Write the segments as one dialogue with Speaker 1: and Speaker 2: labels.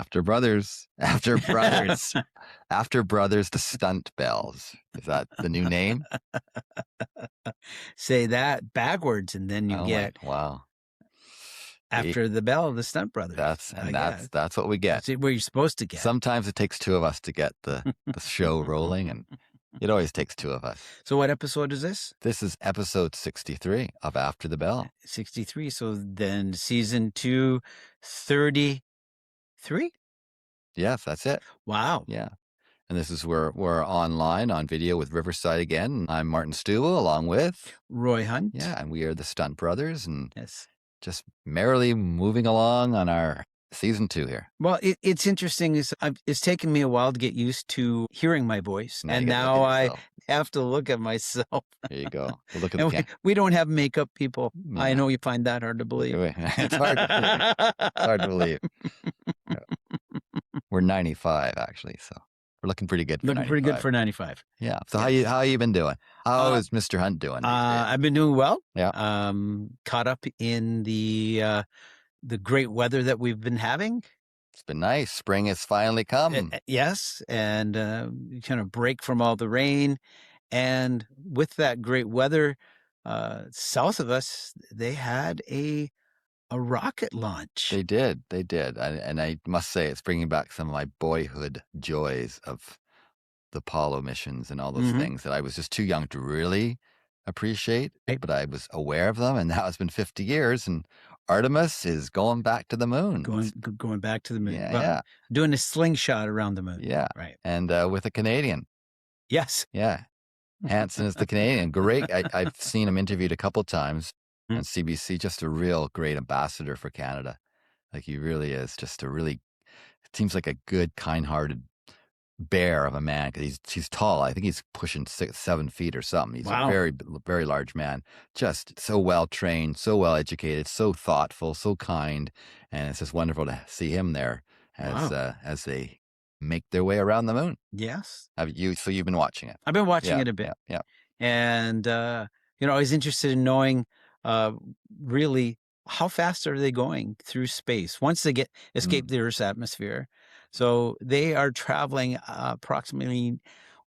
Speaker 1: After Brothers, After Brothers, After Brothers, the Stunt Bells. Is that the new name?
Speaker 2: Say that backwards, and then you get
Speaker 1: wow.
Speaker 2: After the Bell, the Stunt Brothers.
Speaker 1: That's what we get.
Speaker 2: That's where you're supposed to get.
Speaker 1: Sometimes it takes two of us to get the show rolling, and it always takes two of us.
Speaker 2: So what episode is this?
Speaker 1: This is episode 63 of After the Bell.
Speaker 2: 63. So then season 2, 33?
Speaker 1: Yes, that's it.
Speaker 2: Wow.
Speaker 1: Yeah. And this is where we're online on video with Riverside again. I'm Martin Stubel along with
Speaker 2: Roy Hunt.
Speaker 1: Yeah, and we are the Stunt Brothers, and
Speaker 2: yes,
Speaker 1: just merrily moving along on our season 2 here.
Speaker 2: Well, it's interesting. It's taken me a while to get used to hearing my voice, and now I have to look at myself.
Speaker 1: There you go. We'll look at the camera.
Speaker 2: We don't have makeup people. Yeah. I know you find that hard to believe.
Speaker 1: It's hard to believe. It's hard to believe. We're 95, actually, so we're looking pretty good for 95.
Speaker 2: Looking pretty good for 95.
Speaker 1: Yeah. So how you been doing? How is Mr. Hunt doing?
Speaker 2: I've been doing well.
Speaker 1: Yeah.
Speaker 2: Caught up in the great weather that we've been having.
Speaker 1: It's been nice. Spring has finally come.
Speaker 2: Yes, and kind of break from all the rain. And with that great weather, south of us, they had a rocket launch.
Speaker 1: They did. And I must say, it's bringing back some of my boyhood joys of the Apollo missions and all those things that I was just too young to really appreciate, but I was aware of them. And now it's been 50 years, and Artemis is going back to the moon.
Speaker 2: Going back to the moon.
Speaker 1: Yeah,
Speaker 2: well, doing a slingshot around the moon.
Speaker 1: Yeah.
Speaker 2: Right.
Speaker 1: And with a Canadian.
Speaker 2: Yes.
Speaker 1: Yeah. Hansen is the Canadian. Great. I've seen him interviewed a couple times on CBC. Just a real great ambassador for Canada. Like, he really is just it seems like a good, kind-hearted bear of a man, because he's tall. I think he's pushing 6-7 feet or something. He's a very, very large man. Just so well trained, so well educated, so thoughtful, so kind, and it's just wonderful to see him there as they make their way around the moon.
Speaker 2: Yes.
Speaker 1: So you've been watching it?
Speaker 2: I've been watching it a bit.
Speaker 1: Yeah.
Speaker 2: And I was interested in knowing really how fast are they going through space once they escape the Earth's atmosphere. So they are traveling approximately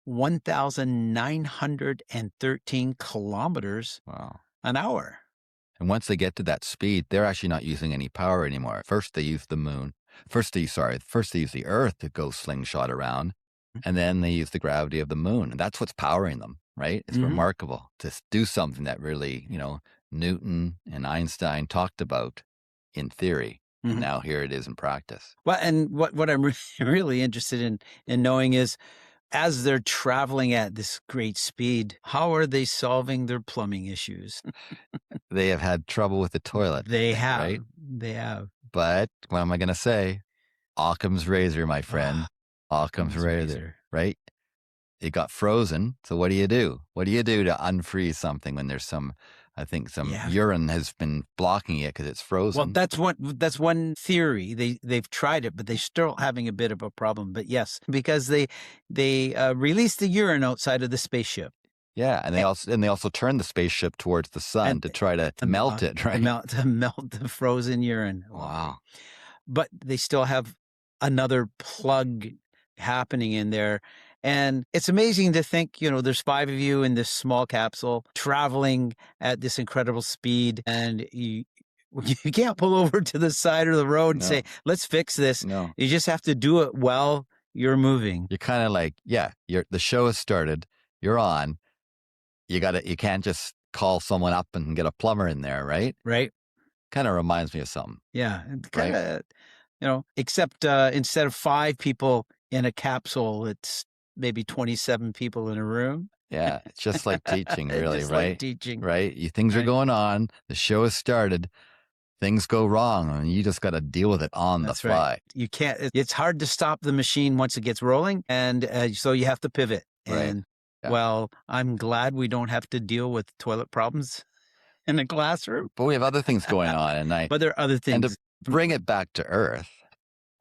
Speaker 2: 1,913 kilometers an hour.
Speaker 1: And once they get to that speed, they're actually not using any power anymore. First, they use the moon. First, they use the Earth to go slingshot around, and then they use the gravity of the moon. And that's what's powering them, right? It's remarkable to do something that really, Newton and Einstein talked about in theory. And now here it is in practice.
Speaker 2: Well, and what I'm really interested in knowing is, as they're traveling at this great speed, how are they solving their plumbing issues?
Speaker 1: They have had trouble with the toilet.
Speaker 2: They have.
Speaker 1: Right?
Speaker 2: They have.
Speaker 1: But what am I going to say? Occam's razor, my friend. Occam's razor, right? It got frozen. So what do you do? What do you do to unfreeze something when there's some urine has been blocking it because it's frozen?
Speaker 2: Well, that's one theory. They've tried it, but they're still having a bit of a problem. But yes, because they released the urine outside of the spaceship.
Speaker 1: Yeah, and they also turned the spaceship towards the sun to try to melt it, right?
Speaker 2: To melt the frozen urine.
Speaker 1: Wow.
Speaker 2: But they still have another plug happening in there. And it's amazing to think, there's 5 of you in this small capsule traveling at this incredible speed, and you can't pull over to the side of the road and say, let's fix this.
Speaker 1: No.
Speaker 2: You just have to do it while you're moving.
Speaker 1: You're kind of like, the show has started. You're on. You can't just call someone up and get a plumber in there, right?
Speaker 2: Right.
Speaker 1: Kind of reminds me of something.
Speaker 2: Yeah. Kind of, except instead of 5 people in a capsule, it's maybe 27 people in a room.
Speaker 1: Yeah, it's just like teaching, really, right?
Speaker 2: Like teaching.
Speaker 1: Right? Things are going on. The show has started. Things go wrong, and you just got to deal with it on the fly.
Speaker 2: Right. You can't. It's hard to stop the machine once it gets rolling, and so you have to pivot. And well, I'm glad we don't have to deal with toilet problems in the classroom.
Speaker 1: But we have other things going on,
Speaker 2: But there are other things.
Speaker 1: And to bring it back to Earth,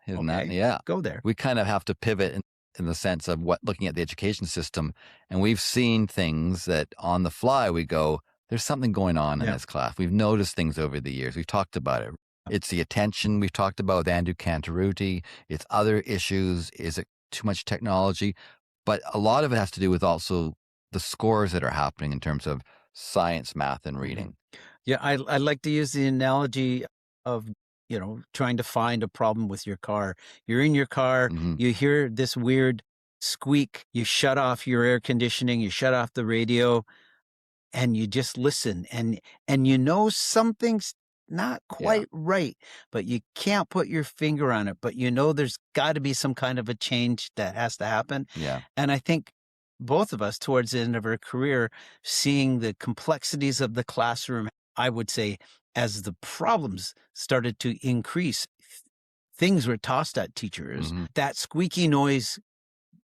Speaker 1: isn't that? Yeah.
Speaker 2: Go there.
Speaker 1: We kind of have to pivot in the sense of looking at the education system, and we've seen things that on the fly we go, there's something going on in this class. We've noticed things over the years. We've talked about it. It's the attention we've talked about with Andrew Cantarutti. It's other issues. Is it too much technology? But a lot of it has to do with also the scores that are happening in terms of science, math, and reading.
Speaker 2: Yeah, I like to use the analogy of, trying to find a problem with your car. You're in your car, you hear this weird squeak, you shut off your air conditioning, you shut off the radio, and you just listen, and something's not quite right, but you can't put your finger on it, but there's got to be some kind of a change that has to happen.
Speaker 1: Yeah.
Speaker 2: And I think both of us, towards the end of our career, seeing the complexities of the classroom, I would say, as the problems started to increase, things were tossed at teachers. That squeaky noise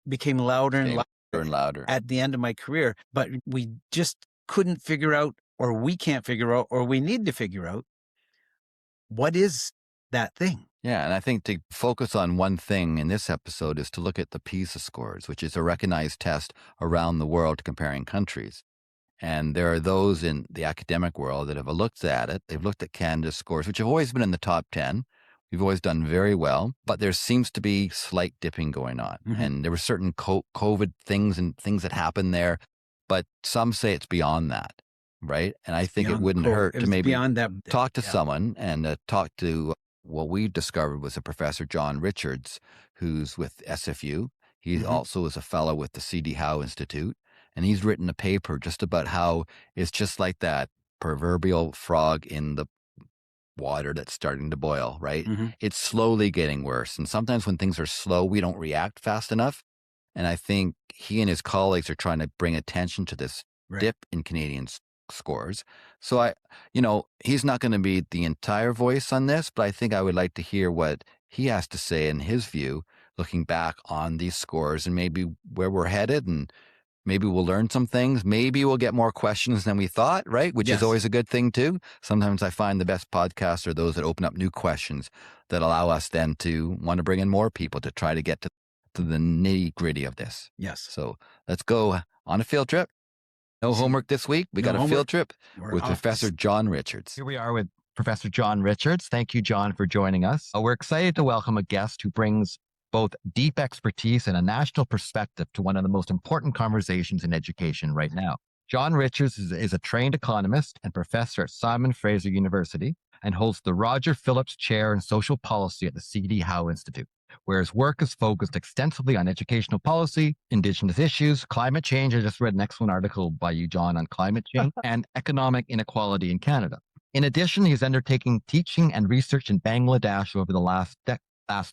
Speaker 2: became louder and louder at the end of my career, but we just couldn't figure out, or we can't figure out, or we need to figure out, what is that thing?
Speaker 1: Yeah, and I think to focus on one thing in this episode is to look at the PISA scores, which is a recognized test around the world comparing countries. And there are those in the academic world that have looked at it. They've looked at Canada's scores, which have always been in the top 10. We've always done very well, but there seems to be slight dipping going on. And there were certain COVID things and things that happened there, but some say it's beyond that, right? And I think it wouldn't hurt to maybe talk to someone and talk to what we discovered was a Professor John Richards, who's with SFU. He also is a fellow with the C.D. Howe Institute, and he's written a paper just about how it's just like that proverbial frog in the water that's starting to boil, right? It's slowly getting worse. And sometimes when things are slow, we don't react fast enough. And I think he and his colleagues are trying to bring attention to this dip in Canadian scores. So he's not going to be the entire voice on this, but I think I would like to hear what he has to say in his view, looking back on these scores and maybe where we're headed, and maybe we'll learn some things. Maybe we'll get more questions than we thought, right? Which is always a good thing too. Sometimes I find the best podcasts are those that open up new questions that allow us then to want to bring in more people to try to get to the nitty gritty of this.
Speaker 2: Yes.
Speaker 1: So let's go on a field trip. No homework this week. We got a field trip with Professor John Richards.
Speaker 3: Here we are with Professor John Richards. Thank you, John, for joining us. We're excited to welcome a guest who brings both deep expertise and a national perspective to one of the most important conversations in education right now. John Richards is a trained economist and professor at Simon Fraser University and holds the Roger Phillips Chair in Social Policy at the C.D. Howe Institute, where his work is focused extensively on educational policy, Indigenous issues, climate change. I just read an excellent article by you, John, on climate change and economic inequality in Canada. In addition, he's undertaking teaching and research in Bangladesh over the last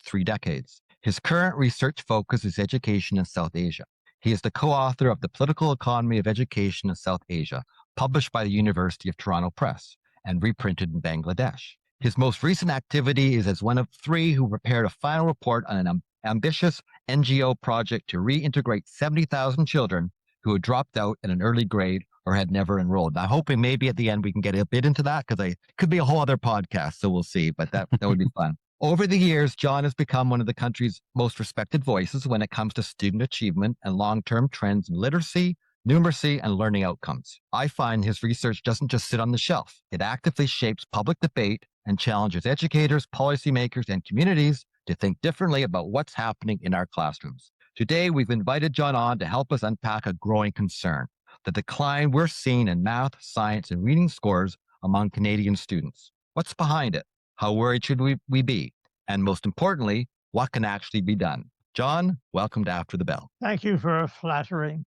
Speaker 3: 3 decades. His current research focus is education in South Asia. He is the co-author of The Political Economy of Education in South Asia, published by the University of Toronto Press and reprinted in Bangladesh. His most recent activity is as one of 3 who prepared a final report on an ambitious NGO project to reintegrate 70,000 children who had dropped out at an early grade or had never enrolled. I'm hoping maybe at the end we can get a bit into that, because it could be a whole other podcast, so we'll see, but that would be fun. Over the years, John has become one of the country's most respected voices when it comes to student achievement and long-term trends in literacy, numeracy, and learning outcomes. I find his research doesn't just sit on the shelf. It actively shapes public debate and challenges educators, policymakers, and communities to think differently about what's happening in our classrooms. Today, we've invited John on to help us unpack a growing concern: the decline we're seeing in math, science, and reading scores among Canadian students. What's behind it? How worried should we be? And most importantly, what can actually be done? John, welcome to After the Bell.
Speaker 4: Thank you for flattering.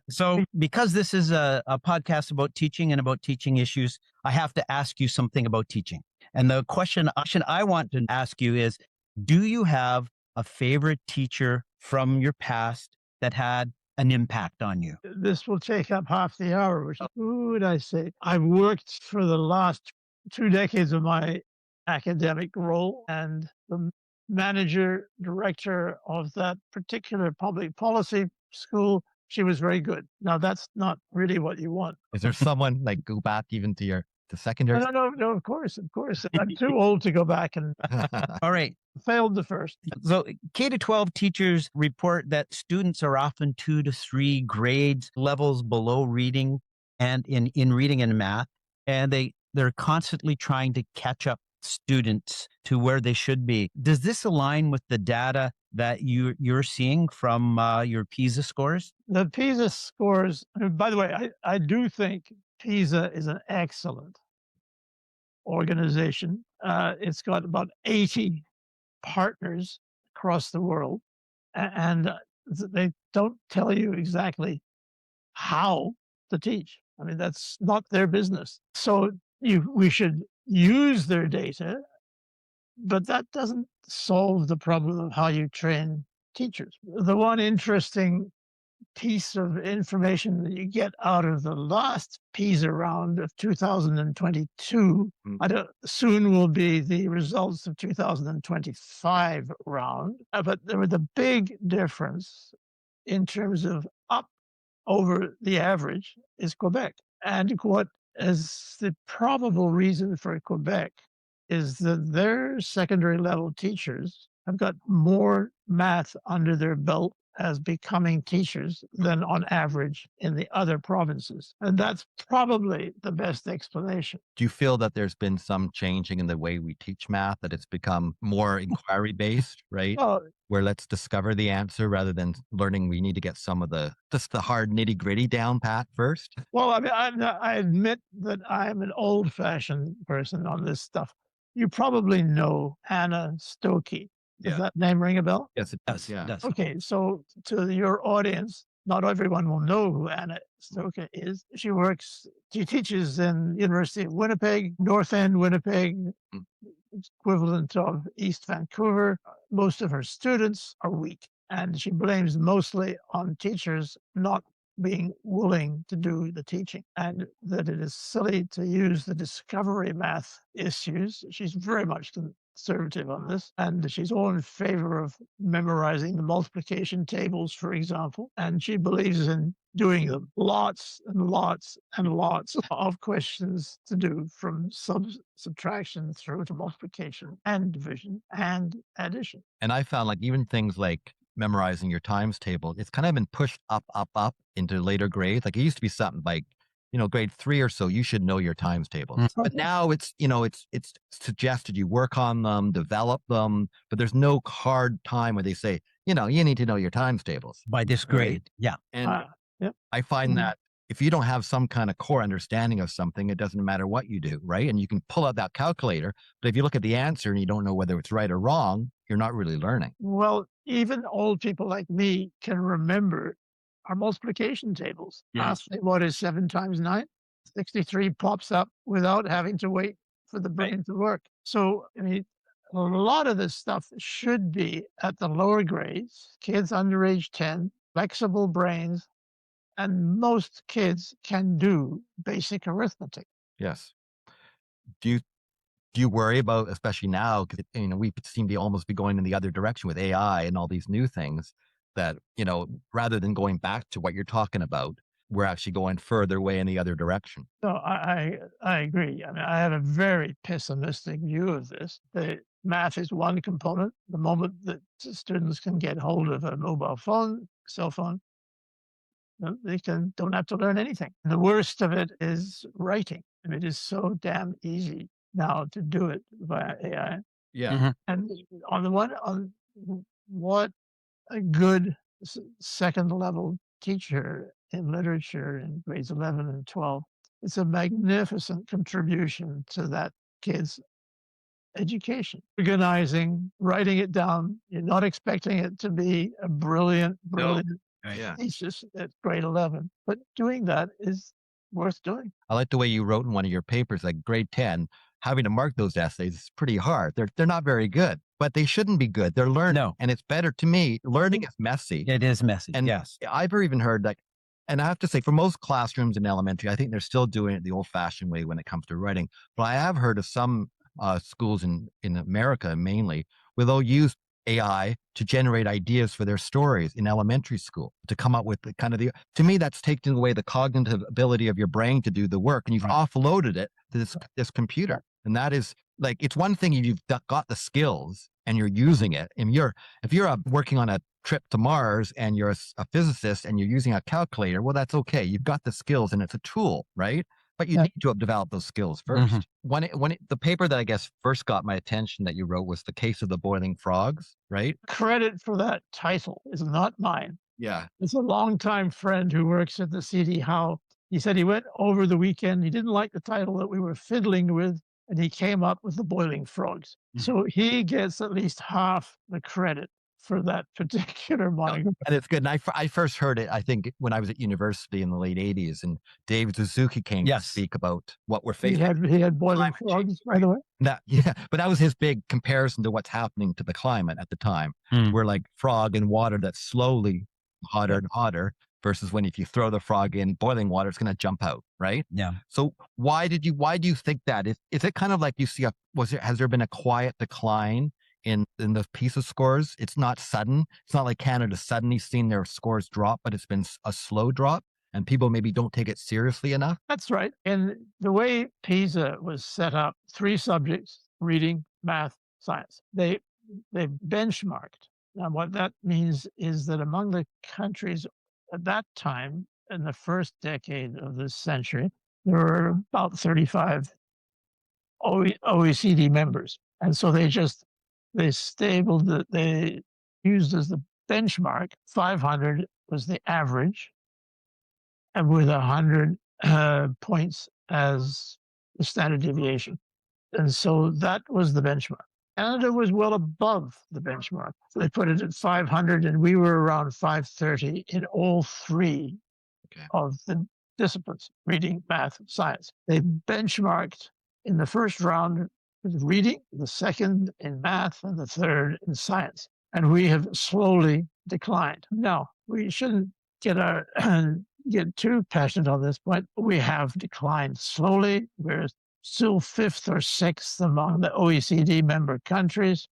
Speaker 2: So because this is a podcast about teaching and about teaching issues, I have to ask you something about teaching. And the question I want to ask you is, do you have a favorite teacher from your past that had an impact on you?
Speaker 4: This will take up half the hour, which, who would I say? I've worked for the last 2 decades of my academic role, and the manager, director of that particular public policy school, she was very good. Now, that's not really what you want.
Speaker 3: Is there someone, like, go back even to the secondary?
Speaker 4: No, of course. I'm too old to go back and
Speaker 2: All right.
Speaker 4: failed the first.
Speaker 2: So K-12 teachers report that students are often 2 to 3 grades levels below reading and in reading and math. And they they're constantly trying to catch up students to where they should be. Does this align with the data that you're seeing from your PISA scores?
Speaker 4: The PISA scores, by the way, I do think PISA is an excellent organization. It's got about 80 partners across the world, and they don't tell you exactly how to teach. I mean, that's not their business. So we should use their data, but that doesn't solve the problem of how you train teachers. The one interesting piece of information that you get out of the last PISA round of 2022, soon will be the results of 2025 round. But there was a big difference in terms of up over the average is Quebec. And what is the probable reason for Quebec is that their secondary level teachers have got more math under their belt as becoming teachers than on average in the other provinces. And that's probably the best explanation.
Speaker 3: Do you feel that there's been some changing in the way we teach math, that it's become more inquiry based, right?
Speaker 4: Well,
Speaker 3: Where let's discover the answer rather than learning, we need to get some of just the hard nitty gritty down pat first?
Speaker 4: I mean, I admit that I'm an old fashioned person on this stuff. You probably know Anna Stokey. Does that name ring a bell?
Speaker 3: Yes, it does. Yeah.
Speaker 2: Does.
Speaker 4: Okay, so to your audience, not everyone will know who Anna Stokey is. She teaches in University of Winnipeg, North End Winnipeg, equivalent of East Vancouver. Most of her students are weak, and she blames mostly on teachers not being willing to do the teaching, and that it is silly to use the discovery math issues. She's very much conservative on this, and she's all in favor of memorizing the multiplication tables, for example, and she believes in doing them. Lots and lots and lots of questions to do, from subtraction through to multiplication and division and addition.
Speaker 3: And I found, like, even things like memorizing your times table, it's kind of been pushed up into later grades. Like, it used to be something like, grade 3 or so, you should know your times tables. But now it's suggested you work on them, develop them, but there's no hard time where they say, you need to know your times tables
Speaker 2: By this grade. Yeah.
Speaker 3: And
Speaker 4: Yep.
Speaker 3: I find that if you don't have some kind of core understanding of something, it doesn't matter what you do, right? And you can pull out that calculator, but if you look at the answer and you don't know whether it's right or wrong, you're not really learning.
Speaker 4: Well, even old people like me can remember our multiplication tables. Ask me what is 7 times 9? 63 pops up without having to wait for the brain to work. So, I mean, a lot of this stuff should be at the lower grades, kids under age 10, flexible brains, and most kids can do basic arithmetic.
Speaker 3: Yes. Do you worry about, especially now, because we seem to almost be going in the other direction with AI and all these new things, that rather than going back to what you're talking about, we're actually going further away in the other direction?
Speaker 4: No, I agree. I mean, I have a very pessimistic view of this. The math is one component. The moment that students can get hold of a mobile phone, cell phone, they don't have to learn anything. The worst of it is writing. I mean, it is so damn easy now to do it via AI.
Speaker 3: Yeah.
Speaker 4: And what a good second level teacher in literature in grades 11 and 12. It's a magnificent contribution to that kid's education. Organizing, writing it down. You're not expecting it to be a brilliant thesis at grade 11, but doing that is worth doing.
Speaker 3: I like the way you wrote in one of your papers, like grade 10, having to mark those essays is pretty hard. They're not very good, but they shouldn't be good. They're learning.
Speaker 2: No.
Speaker 3: And it's better, to me, learning is messy.
Speaker 2: It is messy.
Speaker 3: And
Speaker 2: yes.
Speaker 3: I've even heard that, and I have to say, for most classrooms in elementary, I think they're still doing it the old fashioned way when it comes to writing. But I have heard of some schools in America mainly, where they'll use AI to generate ideas for their stories in elementary school, to come up with the kind of to me, that's taking away the cognitive ability of your brain to do the work, and you've offloaded it to this computer. And that is, like, it's one thing if you've got the skills and you're using it. And if you're working on a trip to Mars and you're a physicist and you're using a calculator, well, that's okay. You've got the skills and it's a tool, right? But you
Speaker 4: Yeah.
Speaker 3: need to have developed those skills
Speaker 2: Mhm.
Speaker 3: first. The paper that I guess first got my attention that you wrote was the case of the boiling frogs, right?
Speaker 4: Credit for that title is not mine.
Speaker 3: Yeah.
Speaker 4: It's a longtime friend who works at the CD Howe. He said he went over the weekend. He didn't like the title that we were fiddling with, and he came up with the boiling frogs.
Speaker 3: Mhm.
Speaker 4: So he gets at least half the credit for that particular monograph.
Speaker 3: And it's good. And I first heard it, I think, when I was at university in the late 80s, and Dave Suzuki came to
Speaker 2: Yes.
Speaker 3: speak about what we're
Speaker 4: He
Speaker 3: facing.
Speaker 4: had boiling
Speaker 3: Climate
Speaker 4: frogs, by the way.
Speaker 3: Yeah, but that was his big comparison to what's happening to the climate at the time.
Speaker 2: Mm.
Speaker 3: We're like frog in water that's slowly hotter and hotter versus when if you throw the frog in boiling water, it's going to jump out, right?
Speaker 2: Yeah.
Speaker 3: So why do you think that? Is it kind of like you see has there been a quiet decline in the PISA scores? It's not sudden. It's not like Canada suddenly seen their scores drop, but it's been a slow drop and people maybe don't take it seriously enough.
Speaker 4: That's right. And the way PISA was set up, 3 subjects, reading, math, science. They benchmarked. Now, what that means is that among the countries at that time, in the first decade of this century, there were about 35 OECD members. And so they used as the benchmark, 500 was the average, and with 100 points as the standard deviation. And so that was the benchmark. Canada was well above the benchmark. So they put it at 500, and we were around 530 in all 3 of the disciplines, reading, math, and science. They benchmarked in the first round with reading, the second in math, and the third in science. And we have slowly declined. Now, we shouldn't get too passionate on this point. We have declined slowly. We're still 5th or 6th among the OECD member countries,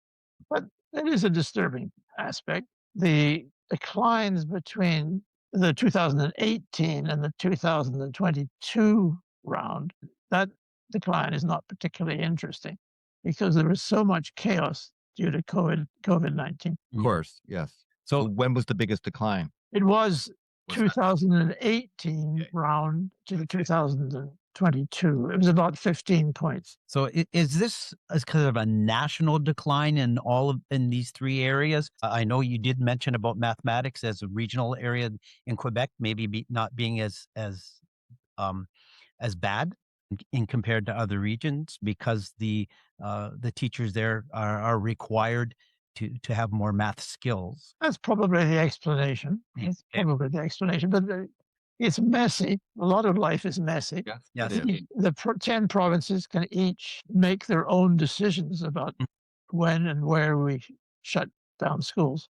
Speaker 4: but it is a disturbing aspect. The declines between the 2018 and the 2022 round, that decline is not particularly interesting because there was so much chaos due to COVID-19.
Speaker 3: Of course, yes. So when was the biggest decline?
Speaker 4: It was
Speaker 3: Was that-
Speaker 4: 2018
Speaker 3: Okay.
Speaker 4: round to 2022. It was about 15 points.
Speaker 2: So is this as kind of a national decline in these 3 areas? I know you did mention about mathematics as a regional area in Quebec, maybe not being as bad in compared to other regions because the teachers there are required to have more math skills.
Speaker 4: That's probably the explanation. It's
Speaker 2: Okay.
Speaker 4: probably the explanation, but it's messy. A lot of life is messy.
Speaker 2: Yes.
Speaker 3: it is.
Speaker 4: The 10 provinces can each make their own decisions about when and where we shut down schools.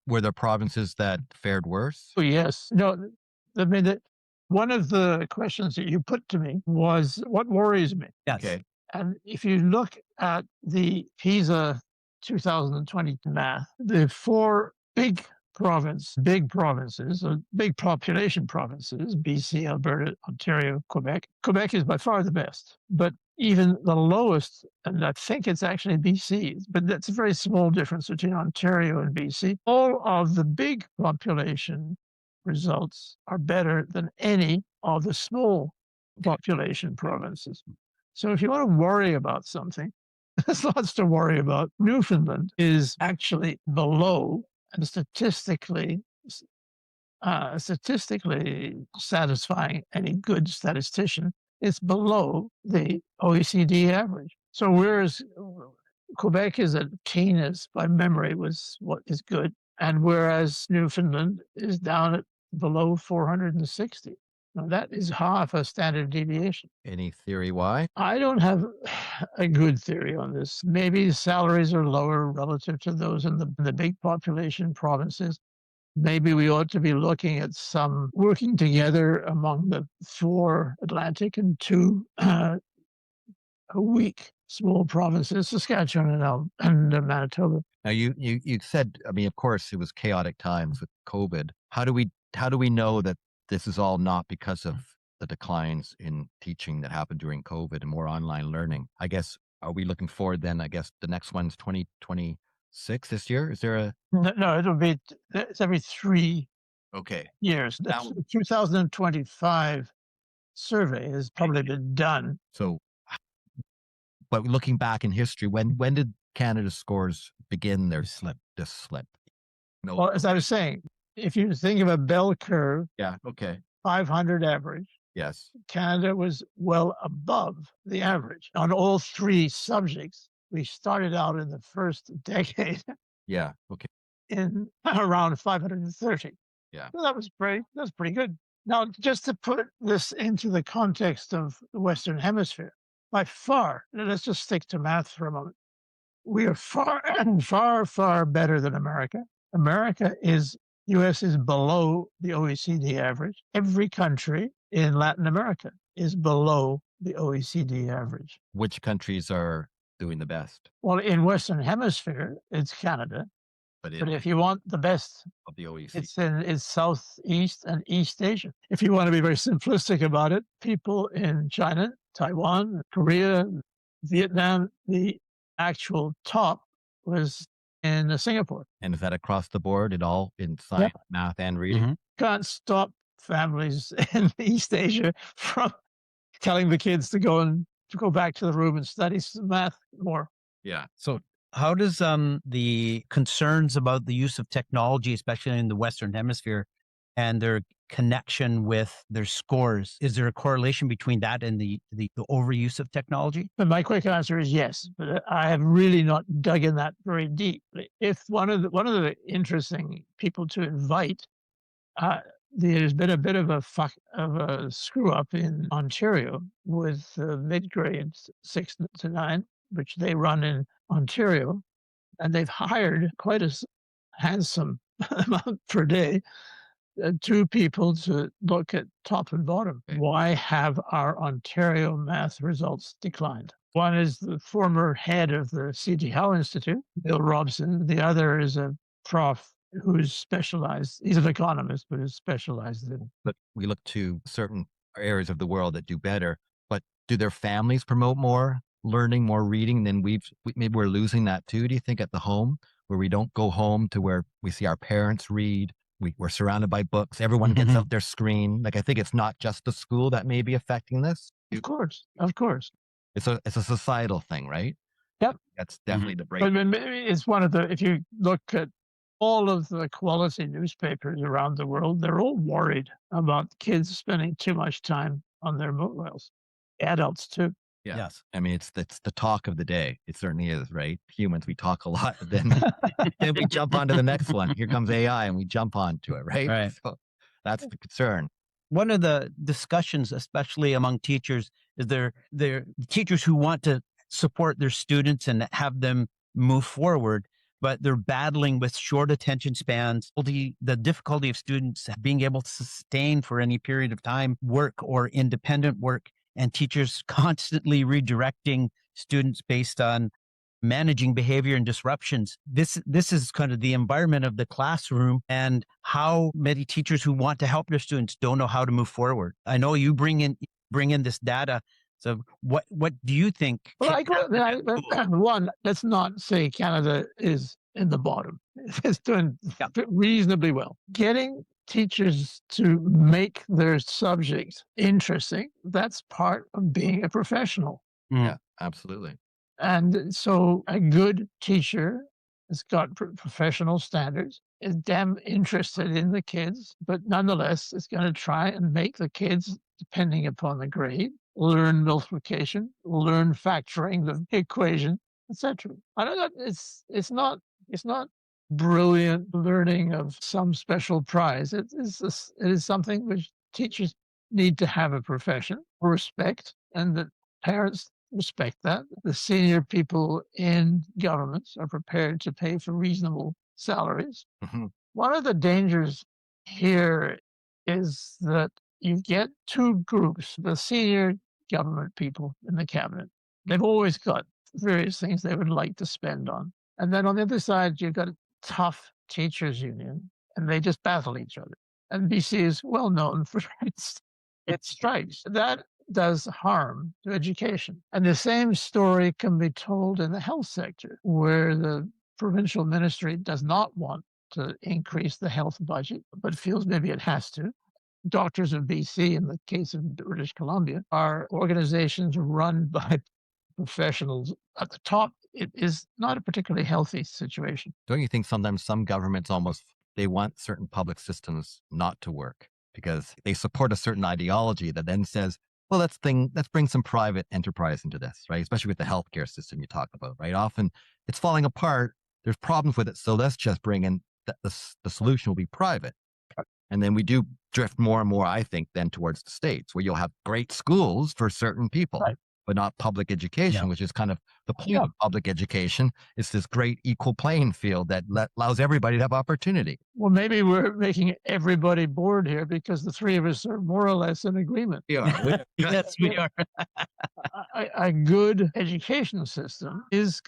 Speaker 3: Were there provinces that fared worse?
Speaker 4: Oh, yes. No, I mean, one of the questions that you put to me was what worries me.
Speaker 2: Yes.
Speaker 3: Okay.
Speaker 4: And if you look at the PISA 2020 math, the 4 big provinces, or big population provinces, BC, Alberta, Ontario, Quebec. Quebec is by far the best, but even the lowest, and I think it's actually BC, but that's a very small difference between Ontario and BC. All of the big population results are better than any of the small population provinces. So if you want to worry about something, there's lots to worry about. Newfoundland is actually below, and statistically satisfying any good statistician, it's below the OECD average. So whereas Quebec is at Tina's, by memory, was what is good, and whereas Newfoundland is down at below 460. Now that is half a standard deviation.
Speaker 3: Any theory why?
Speaker 4: I don't have a good theory on this. Maybe salaries are lower relative to those in the big population provinces. Maybe we ought to be looking at some working together among the 4 Atlantic and 2 weak small provinces, Saskatchewan and Manitoba.
Speaker 3: Now you said, I mean, of course, it was chaotic times with COVID. How do we know that this is all not because of the declines in teaching that happened during COVID and more online learning? I guess, are we looking forward then? I guess the next one's 2026 this year. Is there a?
Speaker 4: No, it's every 3
Speaker 3: Okay.
Speaker 4: years.
Speaker 3: Now-
Speaker 4: 2025 survey has probably been done.
Speaker 3: So, but looking back in history, when did Canada's scores begin their slip? No.
Speaker 4: Well, as I was saying, if you think of a bell curve,
Speaker 3: Yeah. Okay.
Speaker 4: 500 average,
Speaker 3: Yes.
Speaker 4: Canada was well above the average on all three subjects. We started out in the first decade
Speaker 3: Yeah. Okay.
Speaker 4: in around 530.
Speaker 3: Yeah.
Speaker 4: So that's pretty good. Now, just to put this into the context of the Western Hemisphere, by far, let's just stick to math for a moment. We are far, far, far better than America. US is below the OECD average. Every country in Latin America is below the OECD average.
Speaker 3: Which countries are doing the best?
Speaker 4: Well, in Western Hemisphere, it's Canada.
Speaker 3: But
Speaker 4: But if you want the best,
Speaker 3: of the OECD,
Speaker 4: it's Southeast and East Asia. If you want to be very simplistic about it, people in China, Taiwan, Korea, Vietnam, the actual top was in Singapore.
Speaker 3: and is that across the board in all in science, math, and reading?
Speaker 4: Can't stop families in East Asia from telling the kids to go back to the room and study some math more.
Speaker 3: Yeah.
Speaker 2: So how does the concerns about the use of technology, especially in the Western Hemisphere, and their connection with their scores, is there a correlation between that and the overuse of technology?
Speaker 4: But my quick answer is yes, but I have really not dug in that very deeply. If one of the interesting people to invite, there's been a bit of a screw up in Ontario with mid-grades 6 to 9, which they run in Ontario, and they've hired quite a handsome amount per day, 2 people to look at top and bottom.
Speaker 3: Okay.
Speaker 4: Why have our Ontario math results declined? One is the former head of the C.G. Howe Institute, Bill Robson. The other is a prof who's specialized. He's an economist, but is specialized in.
Speaker 3: But we look to certain areas of the world that do better. But do their families promote more learning, more reading? Then maybe we're losing that too. Do you think at the home, where we don't go home to where we see our parents read? We're surrounded by books. Everyone gets out their screen. Like, I think it's not just the school that may be affecting this.
Speaker 4: Of course.
Speaker 3: It's a societal thing, right?
Speaker 4: Yep.
Speaker 3: That's definitely the break.
Speaker 4: But it's one of the, if you look at all of the quality newspapers around the world, they're all worried about kids spending too much time on their mobiles. Adults too.
Speaker 3: Yeah.
Speaker 2: Yes.
Speaker 3: I mean, it's the talk of the day. It certainly is, right? Humans, we talk a lot, then we jump onto the next one. Here comes AI and we jump onto it, right?
Speaker 2: Right.
Speaker 3: So that's the concern.
Speaker 2: One of the discussions, especially among teachers, is they're teachers who want to support their students and have them move forward, but they're battling with short attention spans, the difficulty of students being able to sustain for any period of time work or independent work, and teachers constantly redirecting students based on managing behavior and disruptions. This is kind of the environment of the classroom, and how many teachers who want to help their students don't know how to move forward. I know you bring in this data. So what do you think?
Speaker 4: Well, one, let's not say Canada is in the bottom. It's doing reasonably well. Getting teachers to make their subject interesting, that's part of being a professional.
Speaker 3: Yeah, absolutely.
Speaker 4: And so a good teacher has got professional standards, is damn interested in the kids, but nonetheless is going to try and make the kids, depending upon the grade, learn multiplication, learn factoring the equation, etc. I know that it's not brilliant learning of some special prize. It is something which teachers need to have a profession, respect, and that parents respect that. The senior people in governments are prepared to pay for reasonable salaries.
Speaker 3: Mm-hmm.
Speaker 4: One of the dangers here is that you get 2 groups, the senior government people in the cabinet. They've always got various things they would like to spend on. And then on the other side, you've got a tough teachers union, and they just battle each other. And BC is well known for its strikes. That does harm to education. And the same story can be told in the health sector, where the provincial ministry does not want to increase the health budget, but feels maybe it has to. Doctors of BC, in the case of British Columbia, are organizations run by professionals at the top. It is not a particularly healthy situation.
Speaker 3: Don't you think sometimes some governments they want certain public systems not to work because they support a certain ideology that then says, well, let's bring some private enterprise into this, right? Especially with the healthcare system you talk about, right? Often it's falling apart. There's problems with it. So let's just bring in the solution will be private. And then we do drift more and more, I think, then towards the States where you'll have great schools for certain people,
Speaker 4: Right.
Speaker 3: but not public education, which is kind of the point of public education. It's this great equal playing field that allows everybody to have opportunity.
Speaker 4: Well, maybe we're making everybody bored here because the three of us are more or less in agreement.
Speaker 3: Yeah.
Speaker 2: Yes, we are.
Speaker 4: A good education system is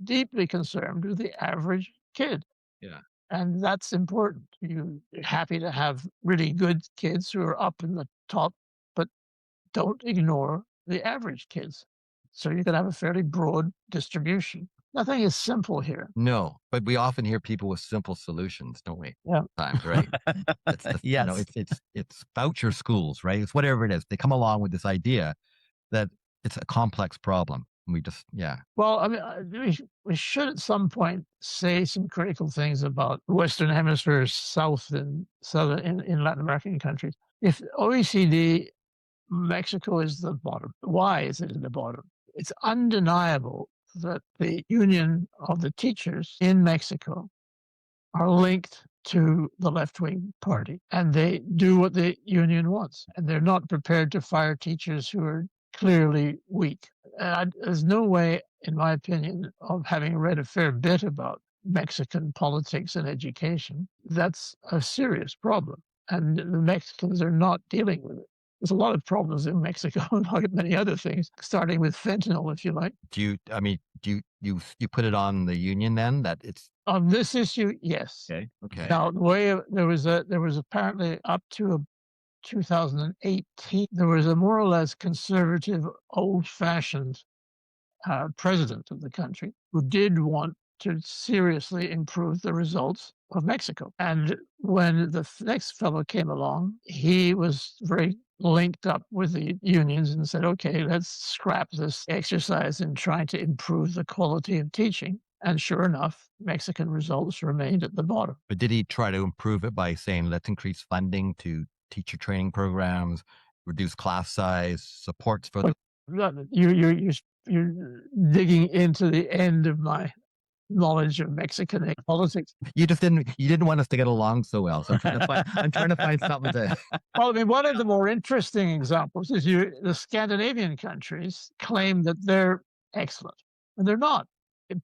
Speaker 4: deeply concerned with the average kid.
Speaker 3: Yeah.
Speaker 4: And that's important. You're happy to have really good kids who are up in the top, but don't ignore the average kids. So you can have a fairly broad distribution. Nothing is simple here.
Speaker 3: No, but we often hear people with simple solutions, don't we?
Speaker 4: Yeah.
Speaker 3: Times, right?
Speaker 2: Yes.
Speaker 3: It's voucher schools, right? It's whatever it is. They come along with this idea that it's a complex problem. We just,
Speaker 4: Well, I mean, we should at some point say some critical things about Western Hemisphere, South and Southern in Latin American countries. If OECD, Mexico is the bottom. Why is it at the bottom? It's undeniable that the union of the teachers in Mexico are linked to the left-wing party, and they do what the union wants, and they're not prepared to fire teachers who are clearly weak. There's no way, in my opinion, of having read a fair bit about Mexican politics and education, that's a serious problem. And the Mexicans are not dealing with it. There's a lot of problems in Mexico and many other things, starting with fentanyl, if you like.
Speaker 3: do you put it on the union then that it's
Speaker 4: On this issue, yes.
Speaker 3: okay?
Speaker 4: Now, the way there was apparently up to 2018, there was a more or less conservative, old-fashioned president of the country who did want to seriously improve the results of Mexico. And when the next fellow came along, he was very linked up with the unions and said, okay, let's scrap this exercise in trying to improve the quality of teaching. And sure enough, Mexican results remained at the bottom.
Speaker 3: But did he try to improve it by saying, let's increase funding to teacher training programs, reduce class size, supports for the...
Speaker 4: You're digging into the end of my knowledge of Mexican politics.
Speaker 3: You didn't want us to get along so well. So I'm trying to find something to...
Speaker 4: Well, I mean, one of the more interesting examples is the Scandinavian countries claim that they're excellent, and they're not.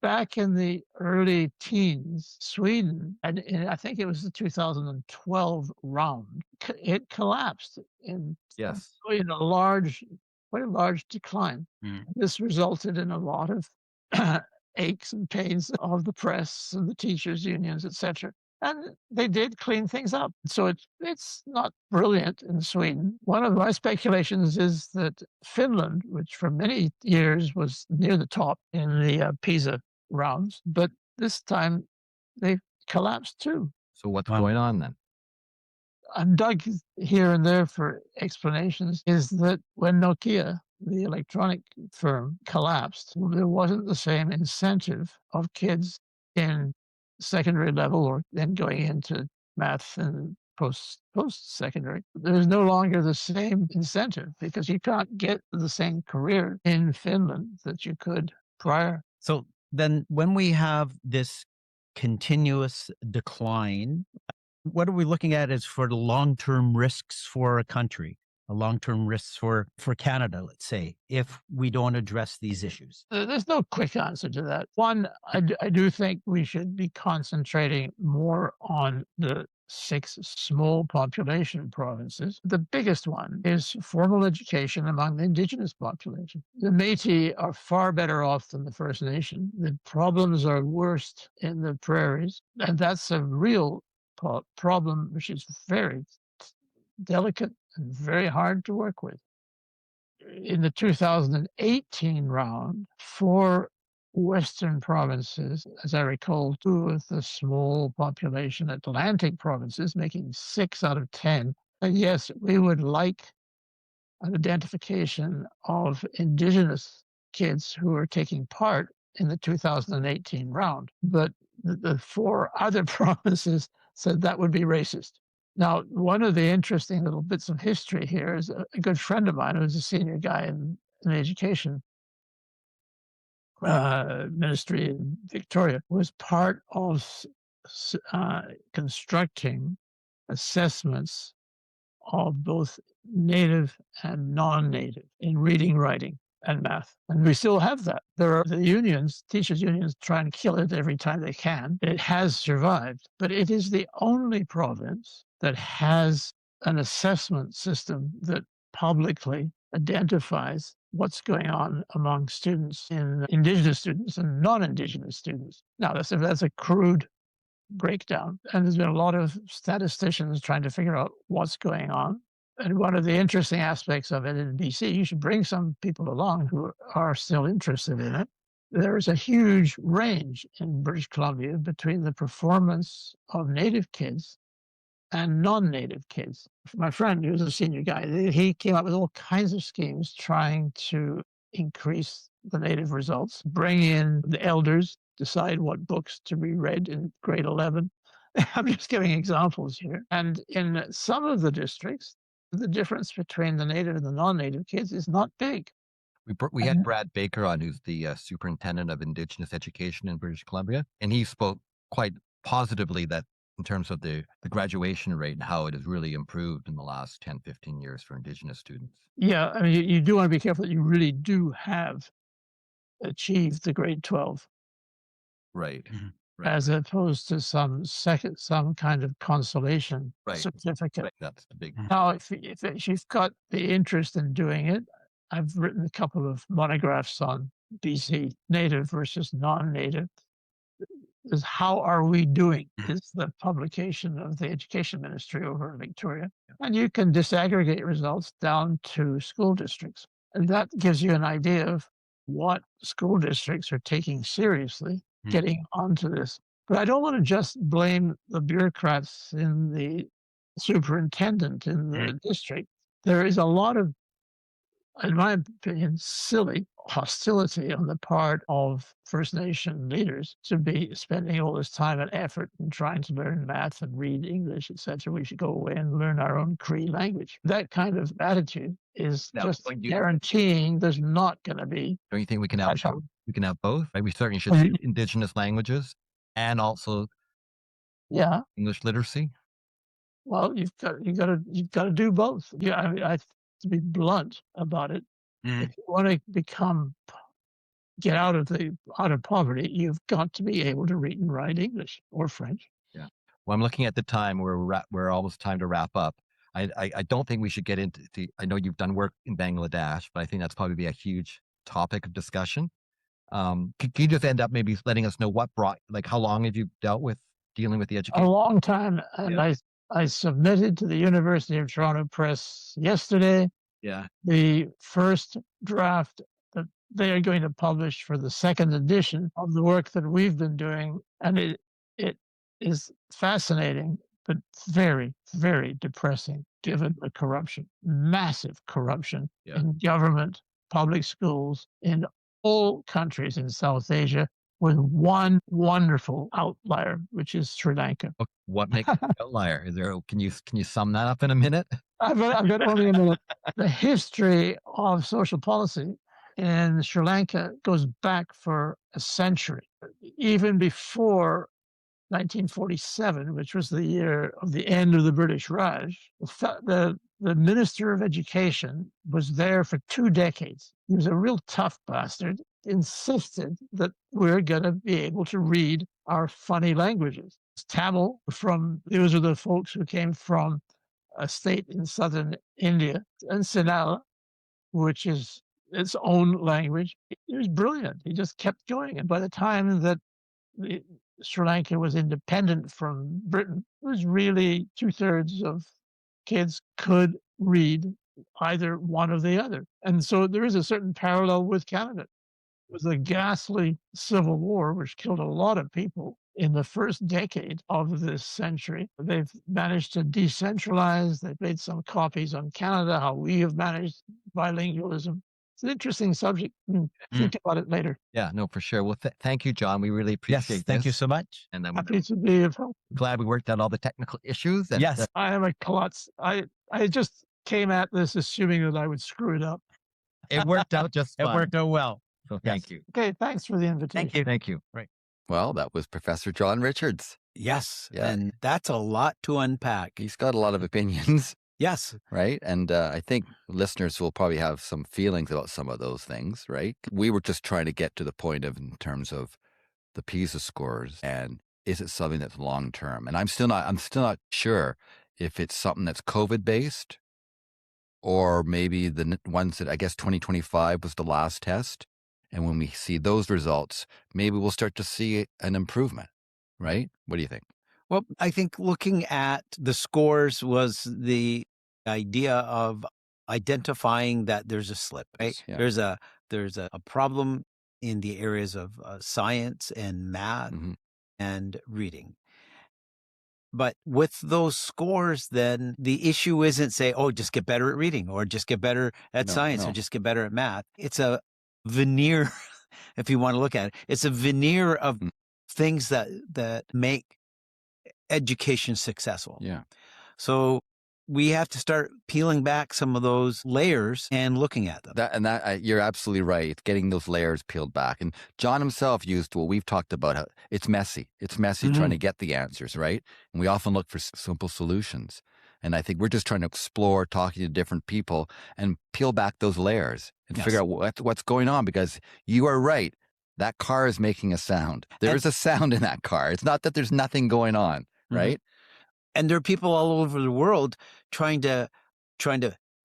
Speaker 4: Back in the early teens, Sweden, and I think it was the 2012 round, it collapsed in
Speaker 3: Yes.
Speaker 4: quite a large decline. This resulted in a lot of aches and pains of the press and the teachers' unions, etc. And they did clean things up. So it's not brilliant in Sweden. One of my speculations is that Finland, which for many years was near the top in the PISA rounds, but this time they collapsed too.
Speaker 3: So what's going on then?
Speaker 4: I'm dug here and there for explanations, is that when Nokia, the electronic firm, collapsed, there wasn't the same incentive of kids in secondary level or then going into math and post-secondary. There's no longer the same incentive because you can't get the same career in Finland that you could prior.
Speaker 2: So then when we have this continuous decline, what are we looking at as for the long-term risks for a country? Long-term risks for Canada, let's say, if we don't address these issues?
Speaker 4: There's no quick answer to that. One, I do think we should be concentrating more on the 6 small population provinces. The biggest one is formal education among the indigenous population. The Métis are far better off than the First Nation. The problems are worst in the prairies, and that's a real problem which is very delicate and very hard to work with. In the 2018 round, 4 Western provinces, as I recall, 2 of the small population Atlantic provinces, making 6 out of 10, And yes, we would like an identification of Indigenous kids who are taking part in the 2018 round. But the four other provinces said that would be racist. Now, one of the interesting little bits of history here is a good friend of mine who's a senior guy in education ministry in Victoria was part of constructing assessments of both native and non-native in reading, writing, and math. And we still have that. There are the unions, teachers' unions, try and kill it every time they can. It has survived, but it is the only province that has an assessment system that publicly identifies what's going on among students, in Indigenous students and non-Indigenous students. Now, that's a crude breakdown, and there's been a lot of statisticians trying to figure out what's going on. And one of the interesting aspects of it in BC, you should bring some people along who are still interested in it. There is a huge range in British Columbia between the performance of Native kids and non-Native kids. My friend, who was a senior guy, he came up with all kinds of schemes trying to increase the Native results, bring in the elders, decide what books to be read in grade 11. I'm just giving examples here. And in some of the districts, the difference between the Native and the non-Native kids is not big.
Speaker 3: We had Brad Baker on, who's the superintendent of Indigenous education in British Columbia, and he spoke quite positively that in terms of the graduation rate and how it has really improved in the last 10, 15 years for Indigenous students.
Speaker 4: Yeah, I mean, you do want to be careful that you really do have achieved the grade 12.
Speaker 3: Right.
Speaker 2: Mm-hmm.
Speaker 3: Right.
Speaker 4: As opposed to some kind of consolation certificate.
Speaker 3: Right. That's the big.
Speaker 4: Now, if you've got the interest in doing it, I've written a couple of monographs on BC native versus non-native. Is How Are We Doing? Is the publication of the Education Ministry over in Victoria. And you can disaggregate results down to school districts. And that gives you an idea of what school districts are taking seriously, getting onto this. But I don't want to just blame the bureaucrats in the superintendent in the district. There is a lot of, in my opinion, silly hostility on the part of First Nation leaders to be spending all this time and effort in trying to learn math and read English, etc. We should go away and learn our own Cree language. That kind of attitude is just guaranteeing there's not going to be.
Speaker 3: Don't you think we can have both? Right? We certainly should see Indigenous languages and also English literacy.
Speaker 4: Well, you've got to do both. Yeah, I mean, to be blunt about it, if you want to get out of poverty, you've got to be able to read and write English or French.
Speaker 3: Yeah. Well, I'm looking at the time where we're almost time to wrap up. I don't think we should get into I know you've done work in Bangladesh, but I think that's probably a huge topic of discussion. Could you just end up maybe letting us know how long have you dealing with the education?
Speaker 4: A long time. And I submitted to the University of Toronto Press yesterday the first draft that they are going to publish for the second edition of the work that we've been doing. And it is fascinating, but very, very depressing given the corruption, massive corruption in government, public schools, in all countries in South Asia, with one wonderful outlier, which is Sri Lanka.
Speaker 3: What makes an outlier? Can you sum that up in a minute?
Speaker 4: I've got only a minute. The history of social policy in Sri Lanka goes back for a century, even before 1947, which was the year of the end of the British Raj. The Minister of Education was there for 2 decades. He was a real tough bastard, insisted that we're going to be able to read our funny languages. Tamil, those are the folks who came from a state in southern India, and Sinhala, which is its own language. It was brilliant. He just kept going. And by the time that Sri Lanka was independent from Britain, it was really 2/3 of kids could read either one or the other. And so there is a certain parallel with Canada. It was a ghastly civil war, which killed a lot of people in the first decade of this century. They've managed to decentralize. They've made some copies on Canada, how we have managed bilingualism. It's an interesting subject. Think about it later.
Speaker 3: Yeah, no, for sure. Well, thank you, John. We really appreciate
Speaker 2: Yes, thank you
Speaker 3: this.
Speaker 2: so much.
Speaker 3: And I'm
Speaker 4: Happy to be of help.
Speaker 3: glad we worked out all the technical issues. And,
Speaker 2: Yes.
Speaker 4: I am a klutz. I just came at this assuming that I would screw it up.
Speaker 3: it worked out just
Speaker 2: It
Speaker 3: fine.
Speaker 2: worked out well.
Speaker 3: So thank you.
Speaker 4: Okay, thanks for the invitation.
Speaker 2: Thank you.
Speaker 3: Thank you.
Speaker 1: Well, that was Professor John Richards.
Speaker 2: Yes.
Speaker 1: Yeah.
Speaker 2: And that's a lot to unpack.
Speaker 1: He's got a lot of opinions,
Speaker 2: Yes.
Speaker 1: right? And I think listeners will probably have some feelings about some of those things, right? We were just trying to get to the point of, in terms of the PISA scores, and is it something that's long term? And I'm still not sure if it's something that's COVID based, or maybe the ones that, I guess 2025 was the last test. And when we see those results, maybe we'll start to see an improvement, right? What do you think?
Speaker 2: Well, I think looking at the scores was the idea of identifying that there's a slip, right?
Speaker 1: Yeah.
Speaker 2: There's a problem in the areas of science and math
Speaker 1: Mhm.
Speaker 2: and reading. But with those scores, then the issue isn't say, oh, just get better at reading, or just get better at
Speaker 1: No,
Speaker 2: science,
Speaker 1: no.
Speaker 2: or just get better at math. It's a veneer, if you want to look at it. It's a veneer of things that make education successful.
Speaker 1: Yeah.
Speaker 2: So we have to start peeling back some of those layers and looking at them.
Speaker 1: You're absolutely right. It's getting those layers peeled back. And John himself used what we've talked about. How it's messy. It's messy trying to get the answers, right? And we often look for simple solutions. And I think we're just trying to explore, talking to different people, and peel back those layers and figure out what's going on. Because you are right. That car is making a sound. There is a sound in that car. It's not that there's nothing going on, right?
Speaker 2: And there are people all over the world trying to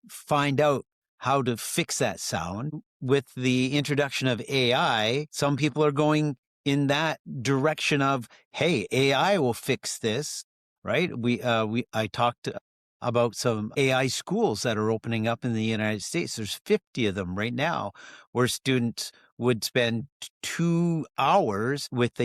Speaker 2: find out how to fix that sound. With the introduction of AI, some people are going in that direction of, hey, AI will fix this, right? I talked about some AI schools that are opening up in the United States. There's 50 of them right now, where students would spend 2 hours with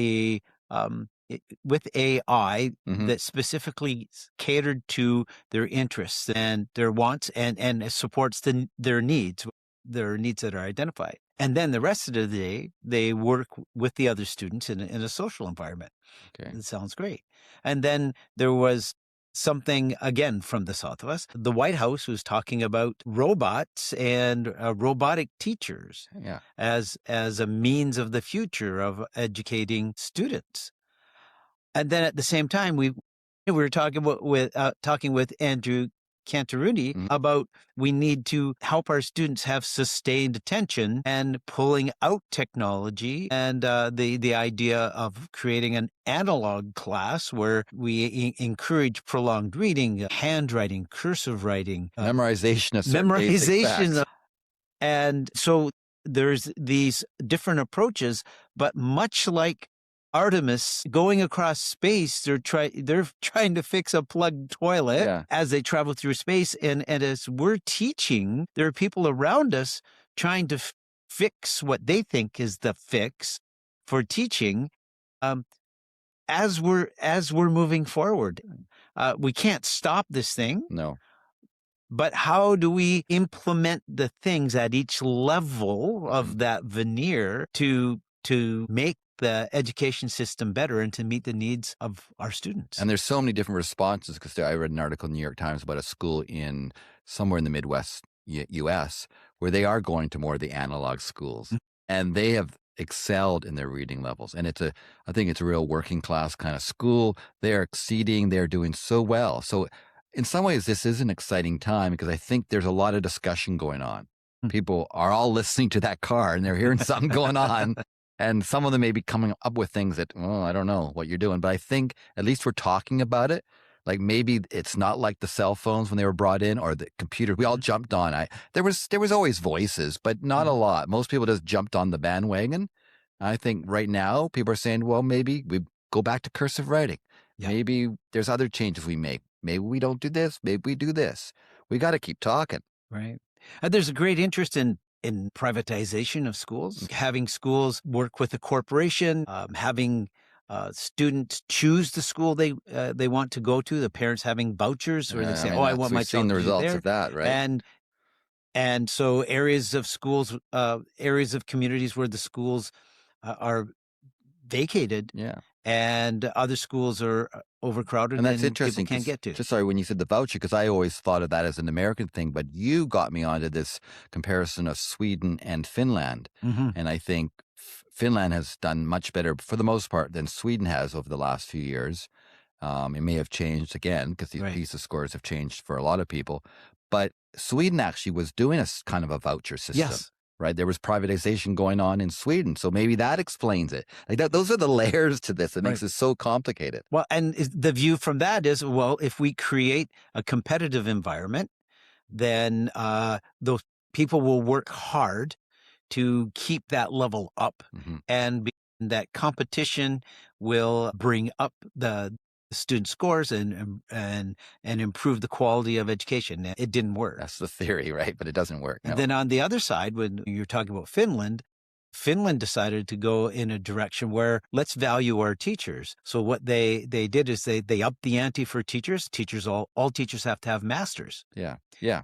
Speaker 2: with AI that specifically catered to their interests and their wants, and supports their needs that are identified. And then the rest of the day, they work with the other students in a social environment.
Speaker 1: Okay.
Speaker 2: It sounds great. And then there was something, again, from the south of us. The White House was talking about robots and robotic teachers as a means of the future of educating students. And then at the same time, we were talking with Andrew Cantaruni about we need to help our students have sustained attention, and pulling out technology, and the idea of creating an analog class where we encourage prolonged reading, handwriting, cursive writing,
Speaker 1: Memorization of certain basic facts.
Speaker 2: And so there's these different approaches, but much like Artemis going across space, they're trying to fix a plugged toilet as they travel through space. And as we're teaching, there are people around us trying to fix what they think is the fix for teaching. As we're moving forward, we can't stop this thing.
Speaker 1: No.
Speaker 2: But how do we implement the things at each level of that veneer to make the education system better and to meet the needs of our students?
Speaker 1: And there's so many different responses, because I read an article in the New York Times about a school in somewhere in the Midwest U.S. where they are going to more of the analog schools, and they have excelled in their reading levels. And I think it's a real working class kind of school. They're exceeding. They're doing so well. So in some ways, this is an exciting time, because I think there's a lot of discussion going on. People are all listening to that car and they're hearing something going on. And some of them may be coming up with things that, I don't know what you're doing. But I think at least we're talking about it. Like, maybe it's not like the cell phones when they were brought in, or the computer. We all jumped on. There was always voices, but not a lot. Most people just jumped on the bandwagon. I think right now people are saying, well, maybe we go back to cursive writing. Yeah. Maybe there's other changes we make. Maybe we don't do this. Maybe we do this. We got to keep talking.
Speaker 2: Right. There's a great interest in privatization of schools, having schools work with a corporation, having students choose the school they want to go to. The parents having vouchers where they say, "Oh, I want my
Speaker 1: we've seen
Speaker 2: child
Speaker 1: the
Speaker 2: to do
Speaker 1: results
Speaker 2: there."
Speaker 1: of that, right?
Speaker 2: And so areas of schools, areas of communities where the schools are vacated,
Speaker 1: Yeah.
Speaker 2: and other schools are overcrowded
Speaker 1: And that's
Speaker 2: and
Speaker 1: interesting.
Speaker 2: people can't get to.
Speaker 1: Just sorry, when you said the voucher, because I always thought of that as an American thing, but you got me onto this comparison of Sweden and Finland.
Speaker 2: Mm-hmm.
Speaker 1: And I think Finland has done much better for the most part than Sweden has over the last few years. It may have changed again because these PISA scores have changed for a lot of people. But Sweden actually was doing a kind of a voucher system.
Speaker 2: Yes.
Speaker 1: Right. There was privatization going on in Sweden. So maybe that explains it. Like that, those are the layers to this that makes it so complicated.
Speaker 2: Well, and the view from that is, well, if we create a competitive environment, then those people will work hard to keep that level up, and that competition will bring up the student scores and improve the quality of education. It didn't work.
Speaker 1: That's the theory, right? But it doesn't work.
Speaker 2: And then on the other side, when you're talking about Finland decided to go in a direction where let's value our teachers. So what they did is they upped the ante for teachers. All teachers have to have masters.
Speaker 1: Yeah. Yeah.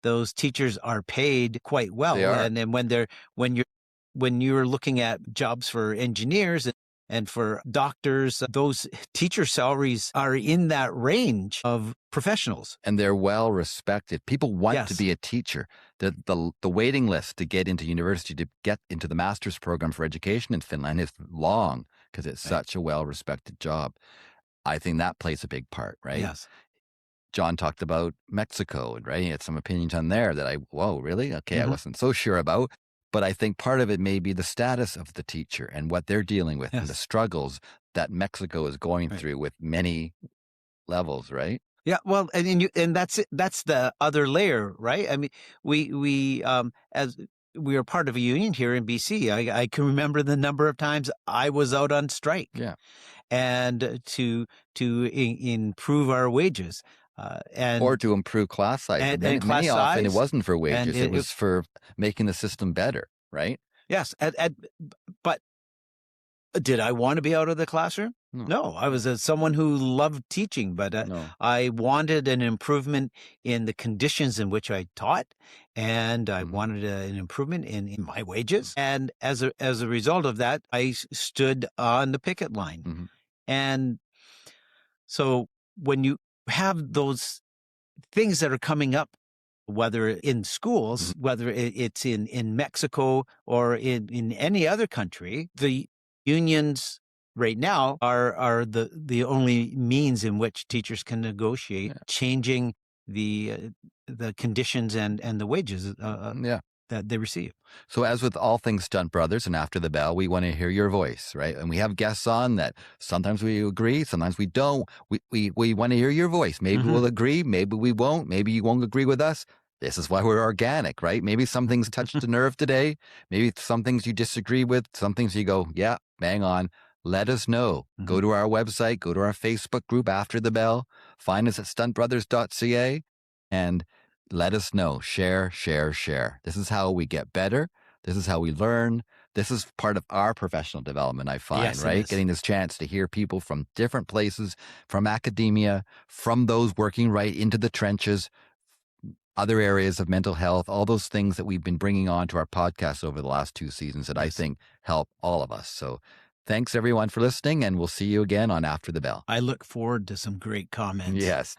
Speaker 2: Those teachers are paid quite well.
Speaker 1: They are.
Speaker 2: And then when you're looking at jobs for engineers and for doctors, those teacher salaries are in that range of professionals.
Speaker 1: And they're well respected. People want to be a teacher. The waiting list to get into university, to get into the master's program for education in Finland is long because it's such a well respected job. I think that plays a big part, right?
Speaker 2: Yes.
Speaker 1: John talked about Mexico, right? He had some opinions on there that whoa, really? Okay, I wasn't so sure about. But I think part of it may be the status of the teacher and what they're dealing with and the struggles that Mexico is going through with many levels, right?
Speaker 2: Yeah, well, and that's it. That's the other layer, right? I mean, we as we are part of a union here in BC. I can remember the number of times I was out on strike.
Speaker 1: Yeah,
Speaker 2: and to improve our wages.
Speaker 1: Or to improve class size.
Speaker 2: And
Speaker 1: many
Speaker 2: class
Speaker 1: often
Speaker 2: size,
Speaker 1: it wasn't for wages. It was for making the system better, right?
Speaker 2: Yes. But did I want to be out of the classroom? No. I was someone who loved teaching, but I wanted an improvement in the conditions in which I taught, and I wanted an improvement in my wages. And as a result of that, I stood on the picket line. And so when you have those things that are coming up, whether in schools, whether it's in Mexico or in any other country, the unions right now are the only means in which teachers can negotiate changing the conditions and the wages that they receive.
Speaker 1: So as with all things Stunt Brothers and After the Bell, we want to hear your voice, right? And we have guests on that sometimes we agree, sometimes we don't. We want to hear your voice. Maybe we'll agree, maybe we won't. Maybe you won't agree with us. This is why we're organic, right? Maybe some things touched a nerve today. Maybe some things you disagree with. Some things you go, yeah, bang on. Let us know. Go to our website, go to our Facebook group After the Bell. Find us at stuntbrothers.ca and let us know. Share, share, share. This is how we get better. This is how we learn. This is part of our professional development, I find, right? Getting this chance to hear people from different places, from academia, from those working right into the trenches, other areas of mental health, all those things that we've been bringing on to our podcast over the last 2 seasons that I think help all of us. So thanks, everyone, for listening, and we'll see you again on After the Bell.
Speaker 2: I look forward to some great comments.
Speaker 1: Yes.